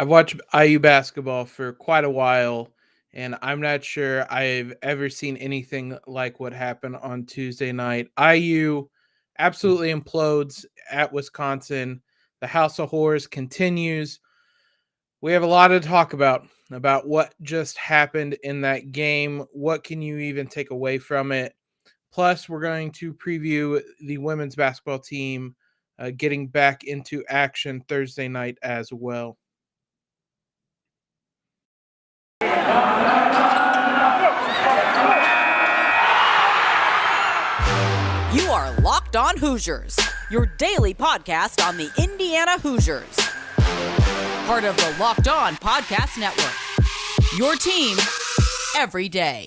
I've watched IU basketball for quite a while, and I'm not sure I've ever seen anything like what happened on Tuesday night. IU absolutely implodes at Wisconsin. The House of Horrors continues. We have a lot to talk about what just happened in that game. What can you even take away from it? Plus, we're going to preview the women's basketball team getting back into action Thursday night as well. You are Locked On Hoosiers, your daily podcast on the Indiana Hoosiers. Part of the Locked On Podcast Network, your team every day.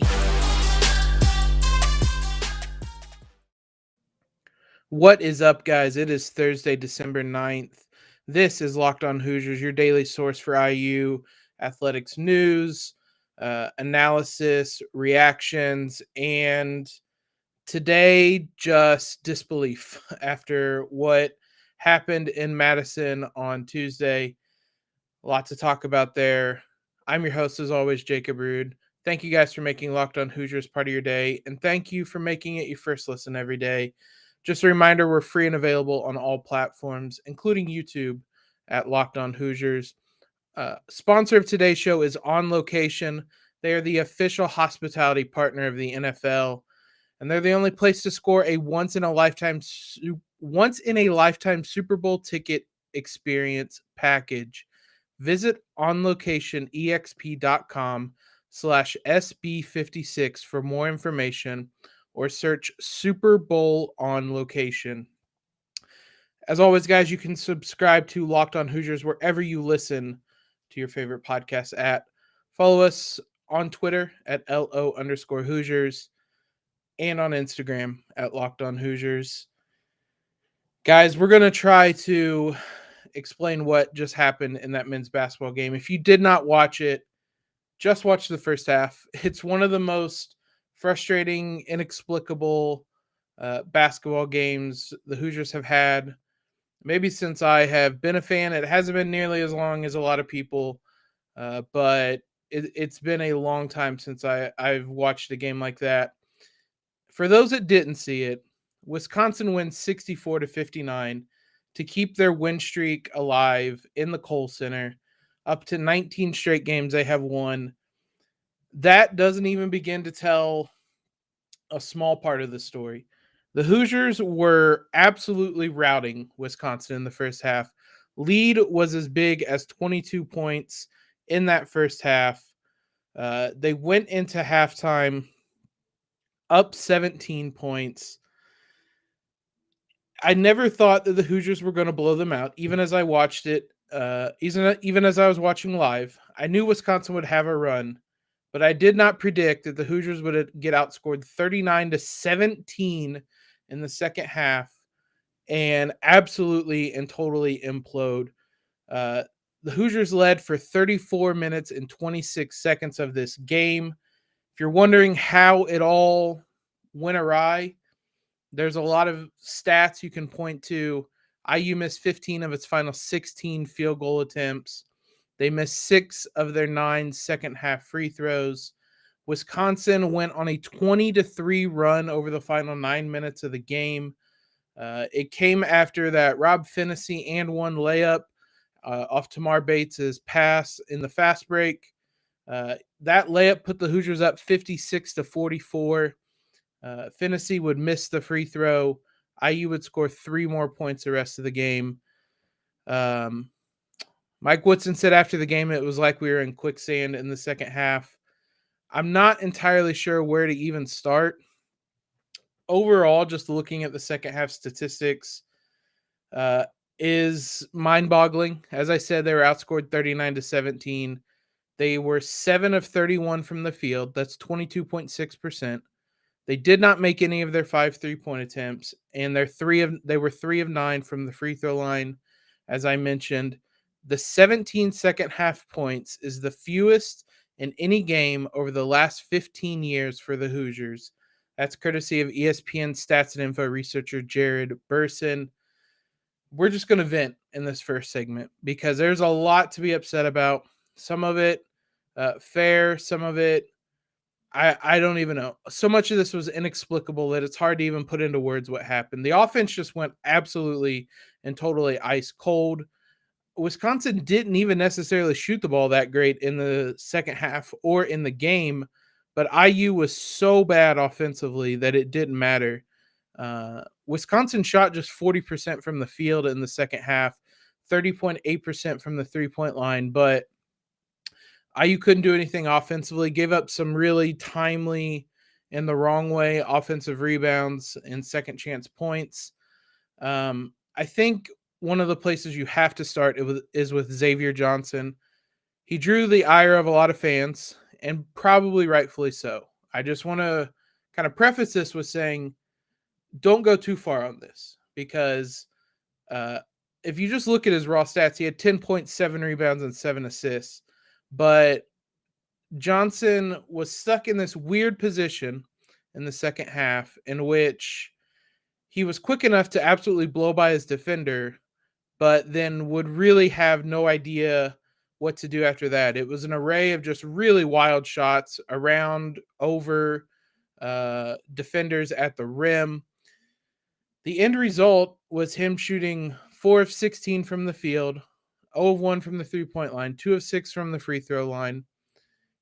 What is up, guys? It is Thursday, December 9th. This is Locked On Hoosiers, your daily source for IU athletics news, analysis, reactions, and today just disbelief after what happened in Madison on Tuesday. A lot to talk about there. I'm your host, as always, Jacob Rude. Thank you guys for making Locked On Hoosiers part of your day, and thank you for making it your first listen every day. Just a reminder, we're free and available on all platforms, including YouTube at Locked On Hoosiers. Sponsor of today's show is On Location. They are the official hospitality partner of the NFL, and they're the only place to score a once in a lifetime Super Bowl ticket experience package. Visit onlocationexp.com/SB56 for more information, or search Super Bowl On Location. As always, guys, you can subscribe to Locked On Hoosiers wherever you listen to your favorite podcast at. Follow us on Twitter at LO_Hoosiers and on Instagram at Locked On Hoosiers. Guys, we're going to try to explain what just happened in that men's basketball game. If you did not watch it, just watch the first half. It's one of the most frustrating, inexplicable basketball games the Hoosiers have had, maybe since I have been a fan. It hasn't been nearly as long as a lot of people, but it's been a long time since I've watched a game like that. For those that didn't see it, Wisconsin wins 64-59 to keep their win streak alive in the Kohl Center. Up to 19 straight games they have won. That doesn't even begin to tell a small part of the story. The Hoosiers were absolutely routing Wisconsin in the first half. Lead was as big as 22 points in that first half. They went into halftime up 17 points. I never thought that the Hoosiers were going to blow them out, even as I watched it. Even as I was watching live, I knew Wisconsin would have a run, but I did not predict that the Hoosiers would get outscored 39-17 in the second half and absolutely and totally implode. The Hoosiers led for 34 minutes and 26 seconds of this game. If you're wondering how it all went awry, there's a lot of stats you can point to. IU missed 15 of its final 16 field goal attempts. They missed 6 of their 9 second half free throws. Wisconsin went on a 20-3 run over the final 9 minutes of the game. It came after that Rob Finney and one layup off Tamar Bates' pass in the fast break. That layup put the Hoosiers up 56-44. Finney would miss the free throw. IU would score 3 more points the rest of the game. Mike Woodson said after the game it was like we were in quicksand in the second half. I'm not entirely sure where to even start. Overall, just looking at the second half statistics is mind-boggling. As I said, they were outscored 39-17. They were 7 of 31 from the field. That's 22.6%. They did not make any of their 5 3-point attempts, and they were 3 of 9 from the free throw line. As I mentioned, the 17 second half points is the fewest in any game over the last 15 years for the Hoosiers. That's courtesy of ESPN stats and info researcher Jared Burson. we're just going to vent in this first segment because there's a lot to be upset about. Some of it fair, some of it I don't even know. So much of this was inexplicable that it's hard to even put into words what happened. The offense just went absolutely and totally ice cold. Wisconsin didn't even necessarily shoot the ball that great in the second half or in the game, but IU was so bad offensively that it didn't matter. Wisconsin shot just 40% from the field in the second half, 30.8% from the three-point line, but IU couldn't do anything offensively, gave up some really timely and the wrong way offensive rebounds and second chance points. I think one of the places you have to start is with Xavier Johnson. He drew the ire of a lot of fans, and probably rightfully so. I just want to kind of preface this with saying, don't go too far on this, because if you just look at his raw stats, he had 10.7 rebounds and 7 assists. But Johnson was stuck in this weird position in the second half in which he was quick enough to absolutely blow by his defender, but then would really have no idea what to do after that. It was an array of just really wild shots around, over defenders at the rim. The end result was him shooting 4 of 16 from the field, 0 of 1 from the three-point line, 2 of 6 from the free throw line.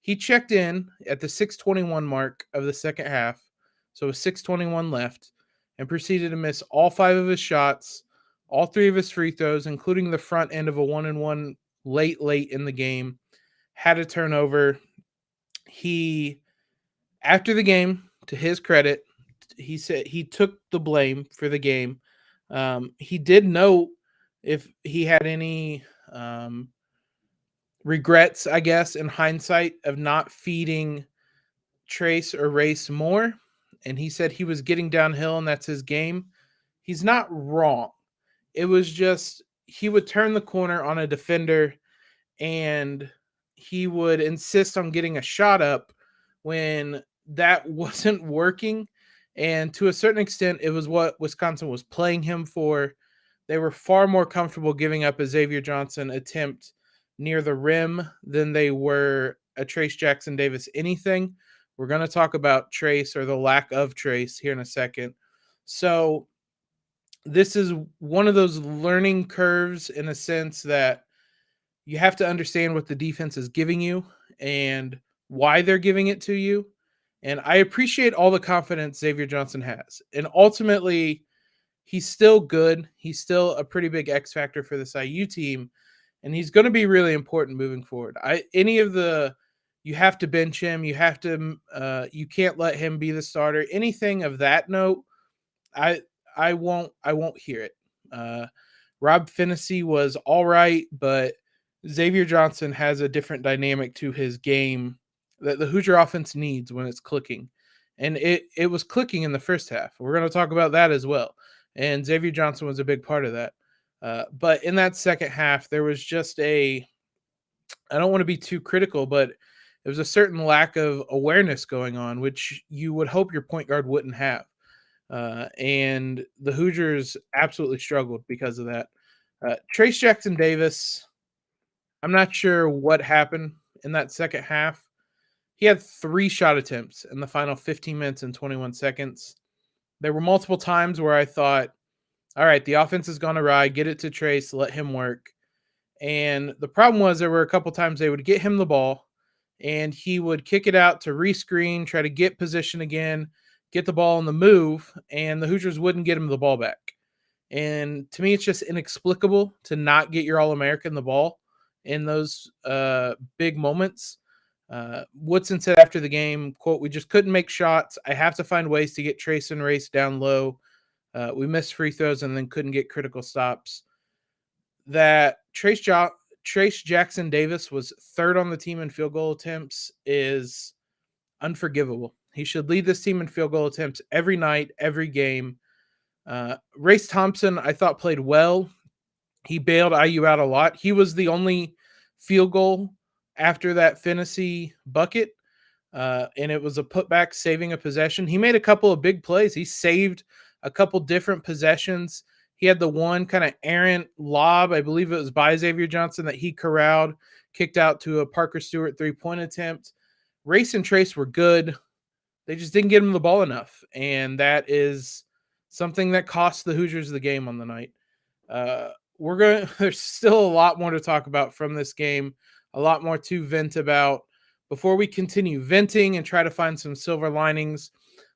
He checked in at the 6:21 mark of the second half, so with 6:21 left, and proceeded to miss all 5 of his shots, all 3 of his free throws, including the front end of a 1-and-1 late in the game. Had a turnover. He, after the game, to his credit, he said he took the blame for the game. He did note if he had any regrets, I guess, in hindsight, of not feeding Trayce or Race more. And he said he was getting downhill and that's his game. He's not wrong. It was just he would turn the corner on a defender and he would insist on getting a shot up when that wasn't working. And to a certain extent, it was what Wisconsin was playing him for. They were far more comfortable giving up a Xavier Johnson attempt near the rim than they were a Trayce Jackson-Davis anything. We're going to talk about Trayce, or the lack of Trayce, here in a second. So this is one of those learning curves in a sense that you have to understand what the defense is giving you and why they're giving it to you. And I appreciate all the confidence Xavier Johnson has. And ultimately, he's still good. He's still a pretty big X factor for this IU team. And he's going to be really important moving forward. You have to bench him. You have to, you can't let him be the starter. Anything of that note, I won't hear it. Rob Finney was all right, but Xavier Johnson has a different dynamic to his game that the Hoosier offense needs when it's clicking. And it was clicking in the first half. We're going to talk about that as well. And Xavier Johnson was a big part of that. But in that second half, there was just I don't want to be too critical, but there was a certain lack of awareness going on, which you would hope your point guard wouldn't have. And the Hoosiers absolutely struggled because of that. Trayce Jackson-Davis, I'm not sure what happened in that second half. He had 3 shot attempts in the final 15 minutes and 21 seconds. There were multiple times where I thought, all right, the offense is going to ride, get it to Trayce, let him work. And the problem was there were a couple times they would get him the ball, and he would kick it out to rescreen, try to get position again, get the ball on the move, and the Hoosiers wouldn't get him the ball back. And to me, it's just inexplicable to not get your All-American the ball in those big moments. Woodson said after the game, quote, "We just couldn't make shots. I have to find ways to get Trayce and Race down low. We missed free throws and then couldn't get critical stops." That Trayce Jackson-Davis was 3rd on the team in field goal attempts is unforgivable. He should lead this team in field goal attempts every night, every game. Race Thompson, I thought, played well. He bailed IU out a lot. He was the only field goal after that Finney bucket, and it was a putback saving a possession. He made a couple of big plays. He saved a couple different possessions. He had the one kind of errant lob, I believe it was by Xavier Johnson, that he corralled, kicked out to a Parker Stewart 3-point attempt. Race and Trayce were good. They just didn't get him the ball enough, and that is something that cost the Hoosiers the game on the night. There's still a lot more to talk about from this game, a lot more to vent about. Before we continue venting and try to find some silver linings,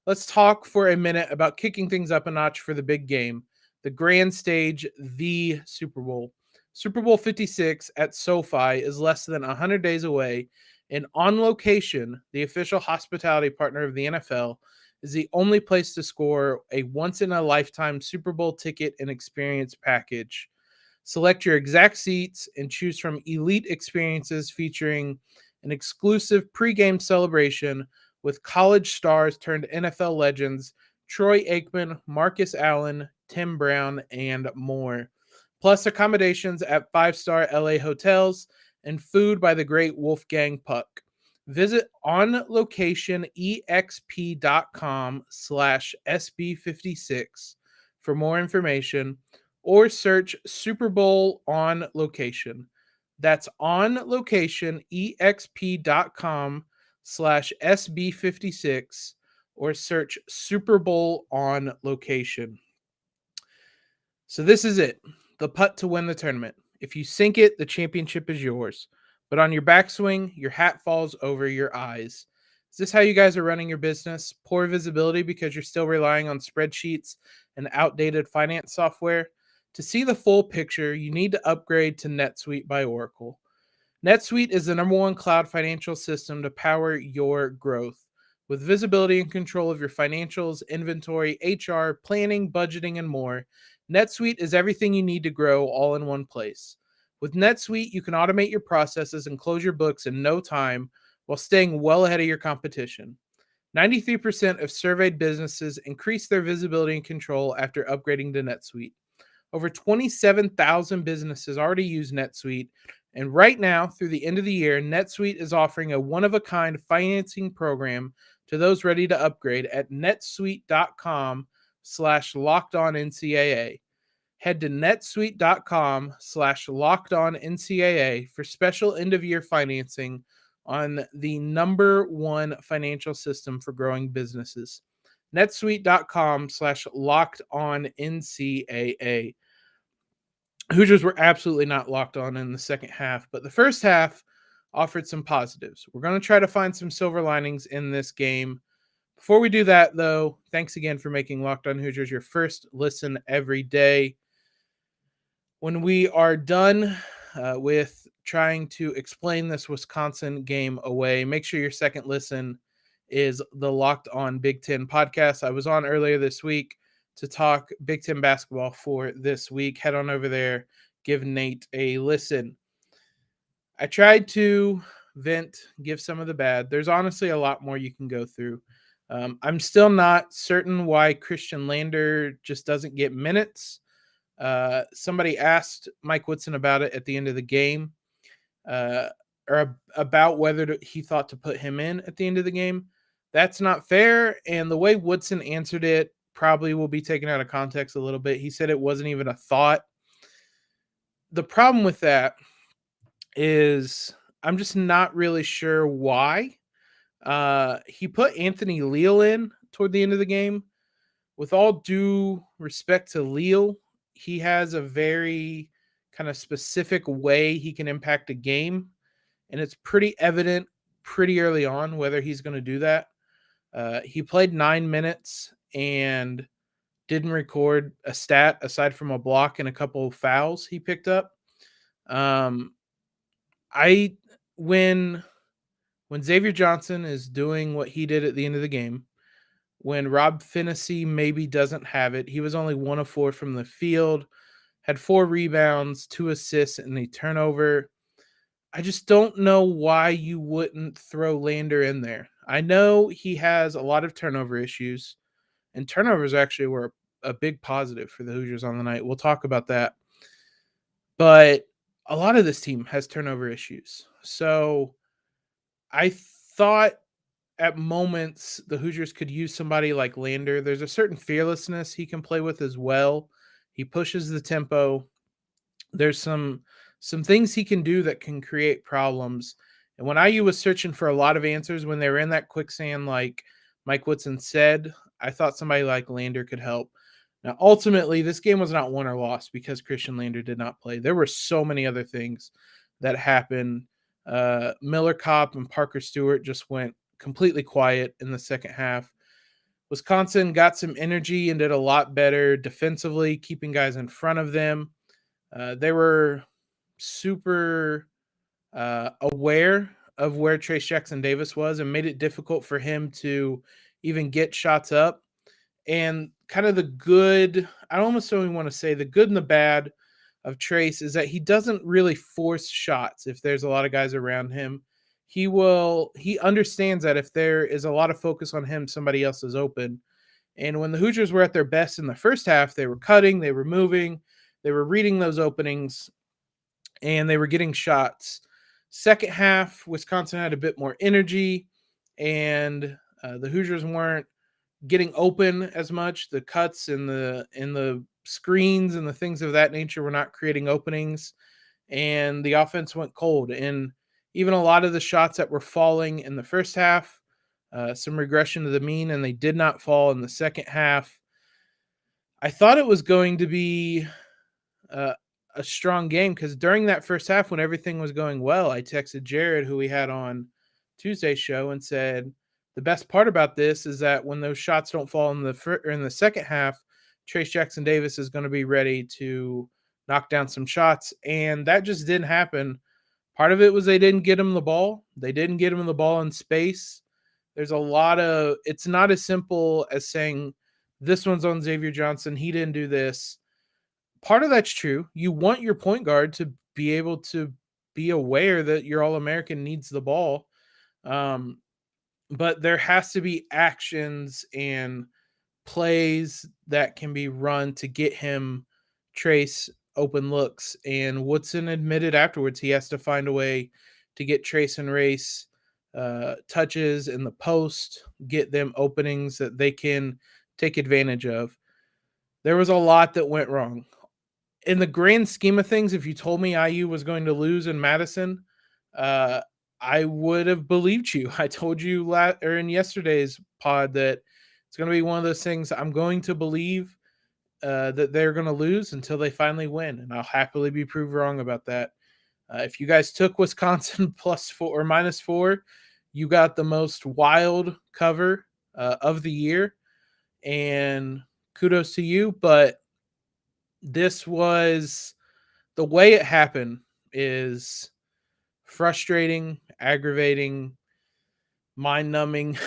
let's talk for a minute about kicking things up a notch for the big game, the grand stage, the Super Bowl. Super Bowl 56 at SoFi is less than 100 days away, and On Location, the official hospitality partner of the NFL, is the only place to score a once-in-a-lifetime Super Bowl ticket and experience package. Select your exact seats and choose from elite experiences featuring an exclusive pregame celebration with college stars turned NFL legends Troy Aikman, Marcus Allen, Tim Brown, and more. Plus accommodations at 5-star LA hotels and food by the great Wolfgang Puck. Visit onlocationexp.com/SB56 for more information or search Super Bowl on location. That's onlocationexp.com/SB56 or search Super Bowl on location. So this is it, the putt to win the tournament. If you sink it, the championship is yours. But on your backswing, your hat falls over your eyes. Is this how you guys are running your business? Poor visibility because you're still relying on spreadsheets and outdated finance software? To see the full picture, you need to upgrade to NetSuite by Oracle. NetSuite is the #1 cloud financial system to power your growth. With visibility and control of your financials, inventory, HR, planning, budgeting, and more, NetSuite is everything you need to grow all in one place. With NetSuite, you can automate your processes and close your books in no time while staying well ahead of your competition. 93% of surveyed businesses increase their visibility and control after upgrading to NetSuite. Over 27,000 businesses already use NetSuite, and right now, through the end of the year, NetSuite is offering a one-of-a-kind financing program to those ready to upgrade at netsuite.com/lockedonncaa. Head to netsuite.com/lockedonncaa for special end-of-year financing on the #1 financial system for growing businesses. netsuite.com/lockedonncaa. Hoosiers were absolutely not locked on in the second half, but the first half offered some positives. We're going to try to find some silver linings in this game. Before we do that, though, thanks again for making Locked On Hoosiers your first listen every day. When we are done with trying to explain this Wisconsin game away, make sure your second listen is the Locked On Big Ten podcast. I was on earlier this week to talk Big Ten basketball for this week. Head on over there, give Nate a listen. I tried to vent, give some of the bad. There's honestly a lot more you can go through. I'm still not certain why Christian Lander just doesn't get minutes. Somebody asked Mike Woodson about it at the end of the game, or about whether he thought to put him in at the end of the game. That's not fair, and the way Woodson answered it probably will be taken out of context a little bit. He said it wasn't even a thought. The problem with that is I'm just not really sure why. He put Anthony Leal in toward the end of the game. With all due respect to Leal, he has a very kind of specific way he can impact a game, and it's pretty evident pretty early on whether he's going to do that. He played 9 minutes and didn't record a stat aside from a block and a couple of fouls he picked up. When Xavier Johnson is doing what he did at the end of the game, when Rob Finney maybe doesn't have it, he was only 1 of 4 from the field, had 4 rebounds, 2 assists, and a turnover. I just don't know why you wouldn't throw Lander in there. I know he has a lot of turnover issues, and turnovers actually were a big positive for the Hoosiers on the night. We'll talk about that. But a lot of this team has turnover issues. So I thought at moments the Hoosiers could use somebody like Lander. There's a certain fearlessness he can play with as well. He pushes the tempo. There's some things he can do that can create problems. And when IU was searching for a lot of answers when they were in that quicksand, like Mike Woodson said, I thought somebody like Lander could help. Now, ultimately, this game was not won or lost because Christian Lander did not play. There were so many other things that happened. Miller Kopp and Parker Stewart just went completely quiet in the second half. Wisconsin got some energy and did a lot better defensively, keeping guys in front of them. They were super aware of where Trayce Jackson-Davis was and made it difficult for him to even get shots up. And kind of the good, I almost don't even want to say the good and the bad of Trayce is that he doesn't really force shots if there's a lot of guys around him. He understands that if there is a lot of focus on him, somebody else is open. And when the Hoosiers were at their best in the first half, they were cutting, they were moving, they were reading those openings, and they were getting shots. Second half, Wisconsin had a bit more energy, and the Hoosiers weren't getting open as much. The cuts and the screens and the things of that nature were not creating openings, and the offense went cold. And even a lot of the shots that were falling in the first half, some regression to the mean, and they did not fall in the second half. I thought it was going to be a strong game because during that first half, when everything was going well, I texted Jared, who we had on Tuesday's show, and said, the best part about this is that when those shots don't fall in the second half, Trayce Jackson-Davis is going to be ready to knock down some shots, and that just didn't happen. Part of it was they didn't get him the ball. They didn't get him the ball in space. There's a lot of – it's not as simple as saying this one's on Xavier Johnson. He didn't do this. Part of that's true. You want your point guard to be able to be aware that your All-American needs the ball. But there has to be actions and plays that can be run to get him Trayce open looks. And Woodson admitted afterwards he has to find a way to get Trayce and Race touches in the post, get them openings that they can take advantage of. There was a lot that went wrong. In the grand scheme of things, if you told me IU was going to lose in Madison, I would have believed you. I told you in yesterday's pod that it's going to be one of those things I'm going to believe that they're going to lose until they finally win, and I'll happily be proved wrong about that. If you guys took Wisconsin +4 or -4, you got the most wild cover of the year, and kudos to you. But this was the way it happened is frustrating, aggravating, mind-numbing,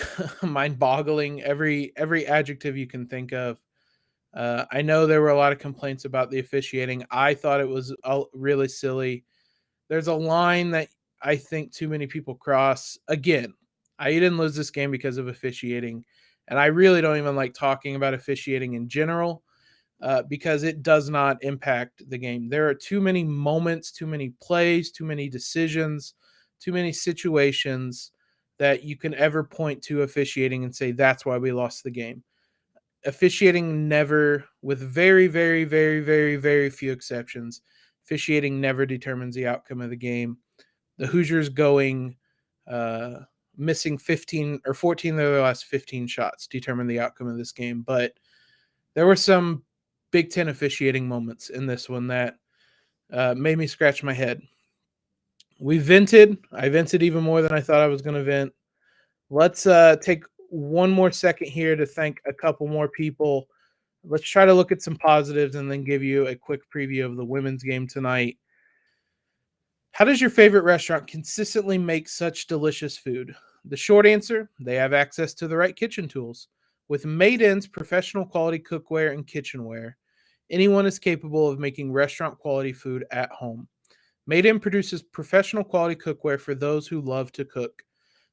mind-boggling, every adjective you can think of. I know there were a lot of complaints about the officiating. I thought it was really silly. There's a line that I think too many people cross. Again, I didn't lose this game because of officiating, and I really don't even like talking about officiating in general because it does not impact the game. There are too many moments, too many plays, too many decisions, too many situations that you can ever point to officiating and say that's why we lost the game. Officiating never, with very, very, very, very, very few exceptions, officiating never determines the outcome of the game. The Hoosiers going missing 15 or 14 of their last 15 shots determined the outcome of this game. But there were some Big Ten officiating moments in this one that made me scratch my head. We vented. I vented even more than I thought I was going to vent. Let's take one more second here to thank a couple more people. Let's try to look at some positives and then give you a quick preview of the women's game tonight. How does your favorite restaurant consistently make such delicious food? The short answer, they have access to the right kitchen tools. With Made In's professional quality cookware and kitchenware, anyone is capable of making restaurant quality food at home. Made In produces professional quality cookware for those who love to cook.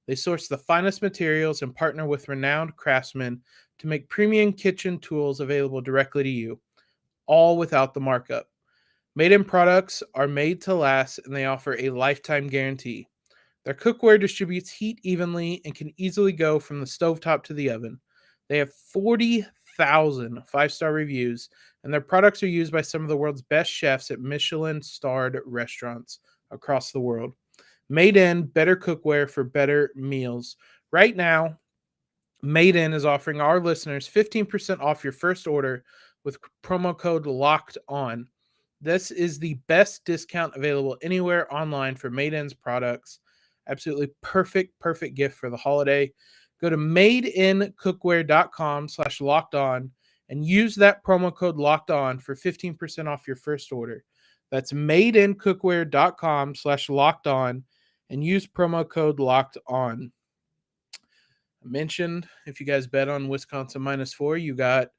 They source the finest materials and partner with renowned craftsmen to make premium kitchen tools available directly to you, all without the markup. Made In products are made to last, and they offer a lifetime guarantee. Their cookware distributes heat evenly and can easily go from the stovetop to the oven. They have 40 1,000 five-star reviews, and their products are used by some of the world's best chefs at Michelin-starred restaurants across the world. Made in, better cookware for better meals. Right now, Made In is offering our listeners 15% off your first order with promo code Locked On. This is the best discount available anywhere online for Made In's products. Absolutely perfect gift for the holiday. Go to madeincookware.com/locked on and use that promo code Locked On for 15% off your first order. That's madeincookware.com/locked on and use promo code Locked On. I mentioned if you guys bet on Wisconsin -4, you got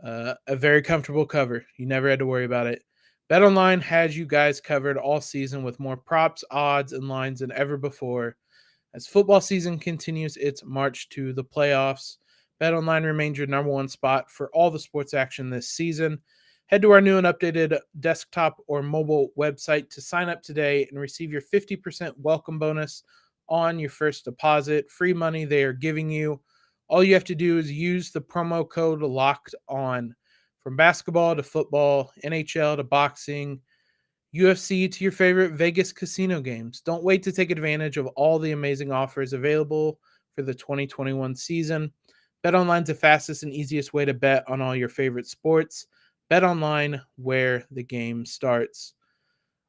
a very comfortable cover. You never had to worry about it. BetOnline has you guys covered all season with more props, odds, and lines than ever before. As football season continues its march to the playoffs, BetOnline remains your number one spot for all the sports action this season. Head to our new and updated desktop or mobile website to sign up today and receive your 50% welcome bonus on your first deposit. Free money they are giving you. All you have to do is use the promo code Locked On. From basketball to football, NHL to boxing, UFC to your favorite Vegas casino games. Don't wait to take advantage of all the amazing offers available for the 2021 season. BetOnline's the fastest and easiest way to bet on all your favorite sports. BetOnline, where the game starts.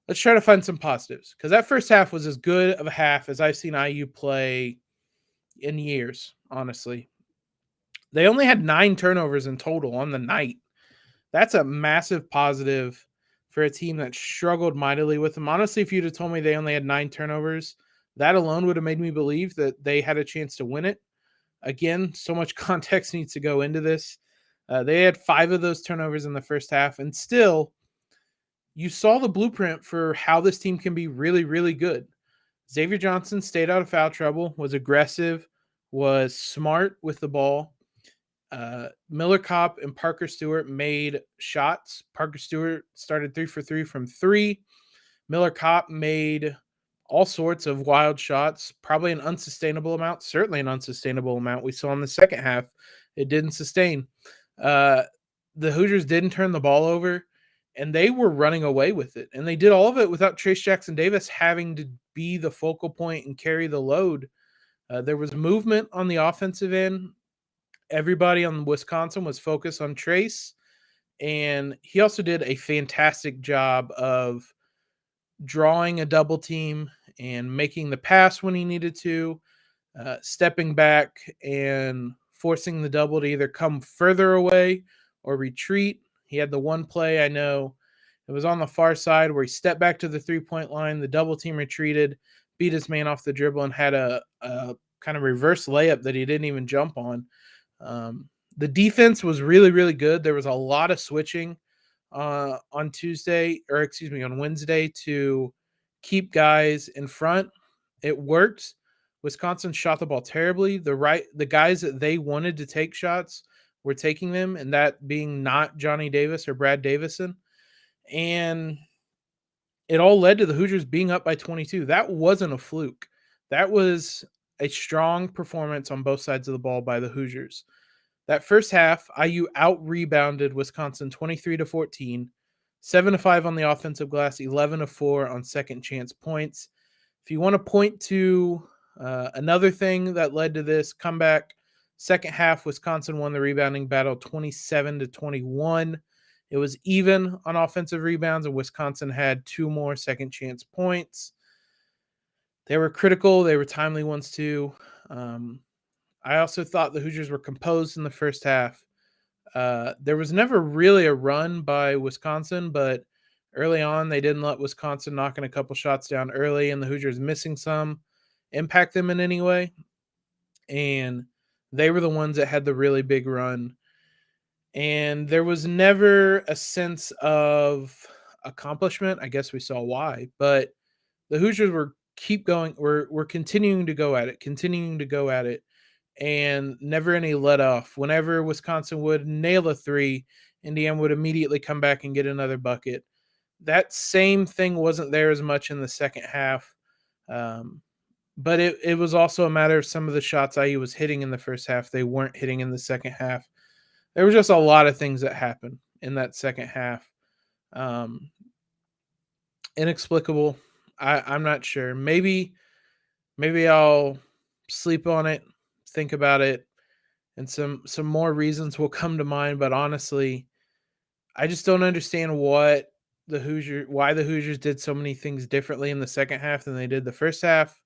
Let's try to find some positives, because that first half was as good of a half as I've seen IU play in years, honestly. They only had 9 turnovers in total on the night. That's a massive positive for a team that struggled mightily with them. Honestly, if you'd have told me they only had 9 turnovers, that alone would have made me believe that they had a chance to win it. Again, so much context needs to go into this. They had 5 of those turnovers in the first half, and still, you saw the blueprint for how this team can be really, really good. Xavier Johnson stayed out of foul trouble, was aggressive, was smart with the ball. Miller Kopp and Parker Stewart made shots. Parker Stewart started 3 for 3 from 3. Miller Kopp made all sorts of wild shots, probably an unsustainable amount, certainly an unsustainable amount. We saw in the second half, it didn't sustain. The Hoosiers didn't turn the ball over, and they were running away with it. And they did all of it without Trayce Jackson-Davis having to be the focal point and carry the load. There was movement on the offensive end. Everybody on Wisconsin was focused on Trayce, and he also did a fantastic job of drawing a double team and making the pass when he needed to, stepping back and forcing the double to either come further away or retreat. He had the one play, I know, it was on the far side where he stepped back to the three-point line, the double team retreated, beat his man off the dribble, and had a kind of reverse layup that he didn't even jump on. The defense was really, really good. There was a lot of switching on Wednesday to keep guys in front. It worked. Wisconsin shot the ball terribly. The guys that they wanted to take shots were taking them, and that being not Johnny Davis or Brad Davison. And it all led to the Hoosiers being up by 22. That wasn't a fluke. That was a strong performance on both sides of the ball by the Hoosiers. That first half, IU out-rebounded Wisconsin 23-14, 7-5 on the offensive glass, 11-4 on second chance points. If you want to point to another thing that led to this comeback, second half, Wisconsin won the rebounding battle 27-21. It was even on offensive rebounds, and Wisconsin had 2 more second chance points. They were critical. They were timely ones too. I also thought the Hoosiers were composed in the first half. There was never really a run by Wisconsin, but early on, they didn't let Wisconsin knocking a couple shots down early, and the Hoosiers missing some impact them in any way. And they were the ones that had the really big run. And there was never a sense of accomplishment. I guess we saw why, but the Hoosiers were continuing to go at it, and never any let off. Whenever Wisconsin would nail a 3, Indiana would immediately come back and get another bucket. That same thing wasn't there as much in the second half, but it was also a matter of some of the shots IU was hitting in the first half they weren't hitting in the second half. there was just a lot of things that happened in that second half. Inexplicable. I'm not sure. Maybe I'll sleep on it, think about it, and some more reasons will come to mind. But honestly, I just don't understand why the Hoosiers did so many things differently in the second half than they did the first half.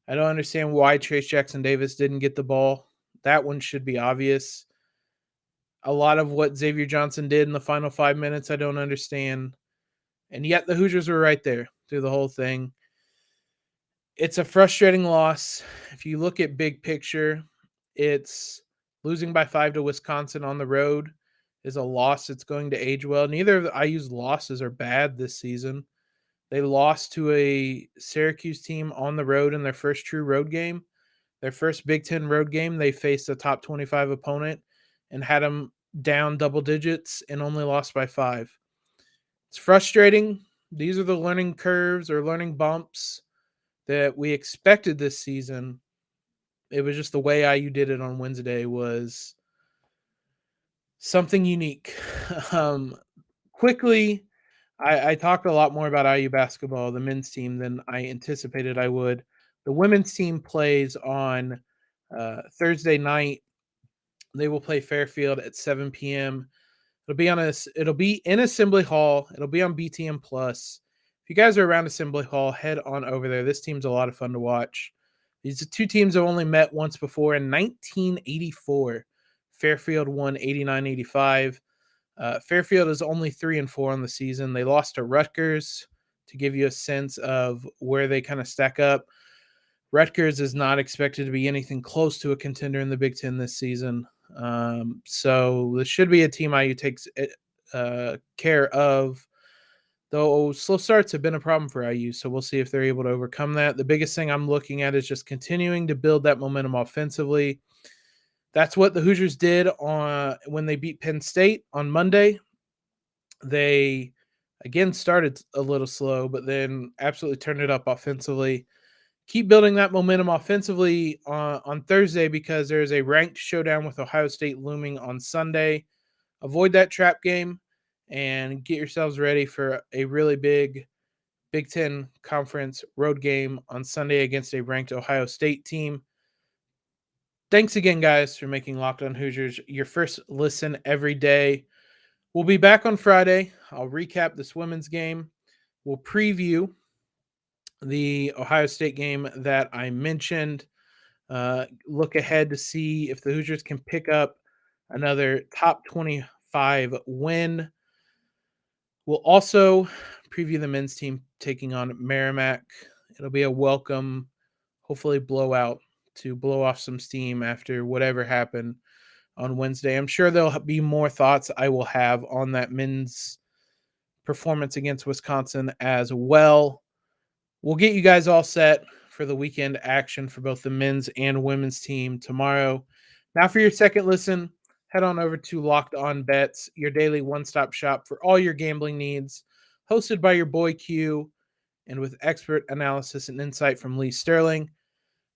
I don't understand why Trayce Jackson-Davis didn't get the ball. That one should be obvious. A lot of what Xavier Johnson did in the final 5 minutes, I don't understand. And yet the Hoosiers were right there through the whole thing. It's a frustrating loss. If you look at big picture, it's losing by 5 to Wisconsin on the road is a loss that's going to age well. Neither of the IU's losses are bad this season. They lost to a Syracuse team on the road in their first true road game. Their first Big Ten road game, they faced a top 25 opponent and had them down double digits and only lost by 5. It's frustrating. These are the learning curves or learning bumps that we expected this season. It was just the way IU did it on Wednesday was something unique. Quickly, I talked a lot more about IU basketball, the men's team, than I anticipated I would. The women's team plays on Thursday night. They will play Fairfield at 7 p.m. It'll be in Assembly Hall. It'll be on BTN Plus. If you guys are around Assembly Hall, head on over there. This team's a lot of fun to watch. These two teams have only met once before in 1984. Fairfield won 89-85. Fairfield is only 3-4 on the season. They lost to Rutgers to give you a sense of where they kind of stack up. Rutgers is not expected to be anything close to a contender in the Big Ten this season. So this should be a team IU takes care of, though slow starts have been a problem for IU. So we'll see if they're able to overcome that. The biggest thing I'm looking at is just continuing to build that momentum offensively. That's what the Hoosiers did when they beat Penn State on Monday. They, again, started a little slow, but then absolutely turned it up offensively. Keep building that momentum offensively on Thursday because there's a ranked showdown with Ohio State looming on Sunday. Avoid that trap game and get yourselves ready for a really big Big Ten Conference road game on Sunday against a ranked Ohio State team. Thanks again, guys, for making Locked On Hoosiers your first listen every day. We'll be back on Friday. I'll recap this women's game. We'll preview the Ohio State game that I mentioned. Look ahead to see if the Hoosiers can pick up another top 25 win. We'll also preview the men's team taking on Merrimack. It'll be a welcome, hopefully, blowout to blow off some steam after whatever happened on Wednesday. I'm sure there'll be more thoughts I will have on that men's performance against Wisconsin as well. We'll get you guys all set for the weekend action for both the men's and women's team tomorrow. Now for your second listen, head on over to Locked On Bets, your daily one-stop shop for all your gambling needs, hosted by your boy Q and with expert analysis and insight from Lee Sterling.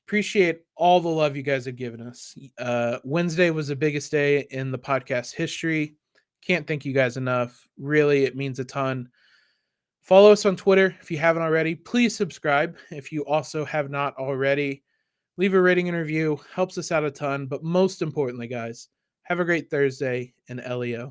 Appreciate all the love you guys have given us. Wednesday was the biggest day in the podcast history. Can't thank you guys enough. Really, it means a ton. Follow us on Twitter if you haven't already. Please subscribe if you also have not already. Leave a rating and review. Helps us out a ton. But most importantly, guys, have a great Thursday and LEO.